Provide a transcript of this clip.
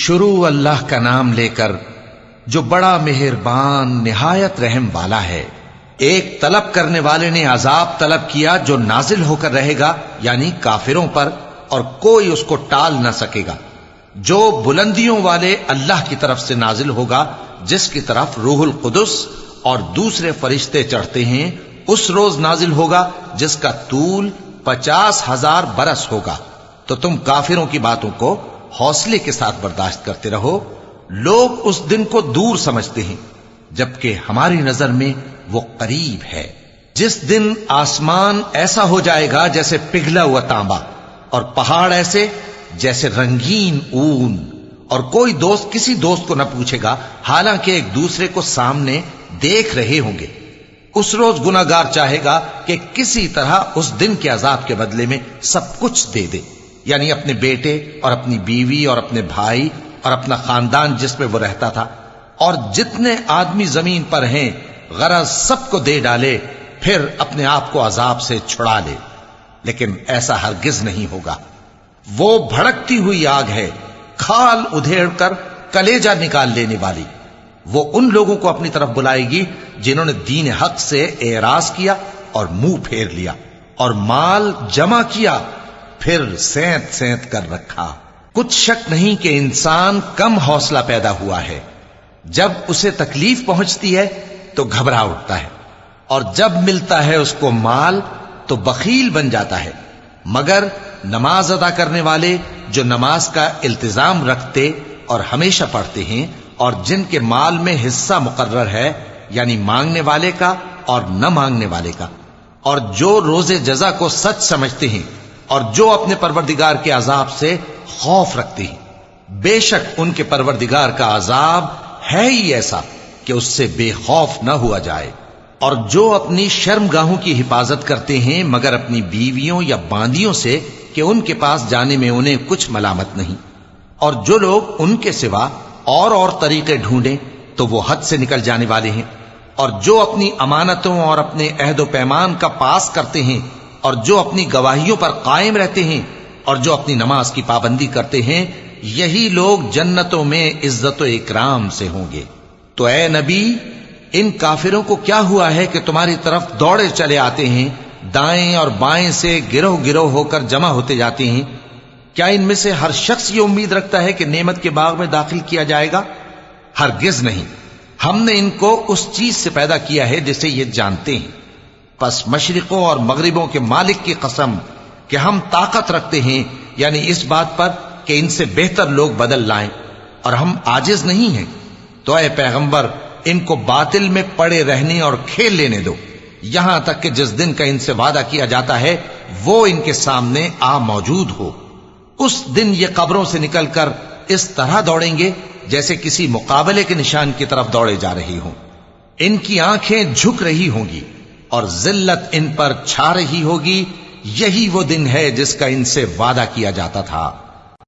شروع اللہ کا نام لے کر جو بڑا مہربان نہایت رحم والا ہے۔ ایک طلب کرنے والے نے عذاب طلب کیا جو نازل ہو کر رہے گا، یعنی کافروں پر، اور کوئی اس کو ٹال نہ سکے گا۔ جو بلندیوں والے اللہ کی طرف سے نازل ہوگا، جس کی طرف روح القدس اور دوسرے فرشتے چڑھتے ہیں، اس روز نازل ہوگا جس کا طول 50,000 برس ہوگا۔ تو تم کافروں کی باتوں کو حوصلے کے ساتھ برداشت کرتے رہو۔ لوگ اس دن کو دور سمجھتے ہیں، جبکہ ہماری نظر میں وہ قریب ہے۔ جس دن آسمان ایسا ہو جائے گا جیسے پگھلا ہوا تانبا، اور پہاڑ ایسے جیسے رنگین اون، اور کوئی دوست کسی دوست کو نہ پوچھے گا، حالانکہ ایک دوسرے کو سامنے دیکھ رہے ہوں گے۔ اس روز گناہگار چاہے گا کہ کسی طرح اس دن کے عذاب کے بدلے میں سب کچھ دے دے، یعنی اپنے بیٹے اور اپنی بیوی اور اپنے بھائی اور اپنا خاندان جس میں وہ رہتا تھا، اور جتنے آدمی زمین پر ہیں، غرض سب کو دے ڈالے، پھر اپنے آپ کو عذاب سے چھڑا لے۔ لیکن ایسا ہرگز نہیں ہوگا۔ وہ بھڑکتی ہوئی آگ ہے، کھال ادھیڑ کر کلیجہ نکال لینے والی۔ وہ ان لوگوں کو اپنی طرف بلائے گی جنہوں نے دین حق سے اعراض کیا اور منہ پھیر لیا، اور مال جمع کیا، پھر سینت سینت کر رکھا۔ کچھ شک نہیں کہ انسان کم حوصلہ پیدا ہوا ہے۔ جب اسے تکلیف پہنچتی ہے تو گھبرا اٹھتا ہے، اور جب ملتا ہے اس کو مال تو بخیل بن جاتا ہے۔ مگر نماز ادا کرنے والے جو نماز کا التزام رکھتے اور ہمیشہ پڑھتے ہیں، اور جن کے مال میں حصہ مقرر ہے، یعنی مانگنے والے کا اور نہ مانگنے والے کا، اور جو روز جزا کو سچ سمجھتے ہیں، اور جو اپنے پروردگار کے عذاب سے خوف رکھتے ہیں، بے شک ان کے پروردگار کا عذاب ہے ہی ایسا کہ اس سے بے خوف نہ ہوا جائے۔ اور جو اپنی شرمگاہوں کی حفاظت کرتے ہیں مگر اپنی بیویوں یا باندیوں سے کہ ان کے پاس جانے میں انہیں کچھ ملامت نہیں، اور جو لوگ ان کے سوا اور طریقے ڈھونڈیں تو وہ حد سے نکل جانے والے ہیں، اور جو اپنی امانتوں اور اپنے عہد و پیمان کا پاس کرتے ہیں، اور جو اپنی گواہیوں پر قائم رہتے ہیں، اور جو اپنی نماز کی پابندی کرتے ہیں، یہی لوگ جنتوں میں عزت و اکرام سے ہوں گے۔ تو اے نبی، ان کافروں کو کیا ہوا ہے کہ تمہاری طرف دوڑے چلے آتے ہیں، دائیں اور بائیں سے گروہ گروہ ہو کر جمع ہوتے جاتے ہیں؟ کیا ان میں سے ہر شخص یہ امید رکھتا ہے کہ نعمت کے باغ میں داخل کیا جائے گا؟ ہرگز نہیں۔ ہم نے ان کو اس چیز سے پیدا کیا ہے جسے یہ جانتے ہیں۔ پس مشرقوں اور مغربوں کے مالک کی قسم کہ ہم طاقت رکھتے ہیں، یعنی اس بات پر کہ ان سے بہتر لوگ بدل لائیں، اور ہم عاجز نہیں ہیں۔ تو اے پیغمبر، ان کو باطل میں پڑے رہنے اور کھیل لینے دو، یہاں تک کہ جس دن کا ان سے وعدہ کیا جاتا ہے وہ ان کے سامنے آ موجود ہو۔ اس دن یہ قبروں سے نکل کر اس طرح دوڑیں گے جیسے کسی مقابلے کے نشان کی طرف دوڑے جا رہی ہوں۔ ان کی آنکھیں جھک رہی ہوں گی اور ذلت ان پر چھا رہی ہوگی۔ یہی وہ دن ہے جس کا ان سے وعدہ کیا جاتا تھا۔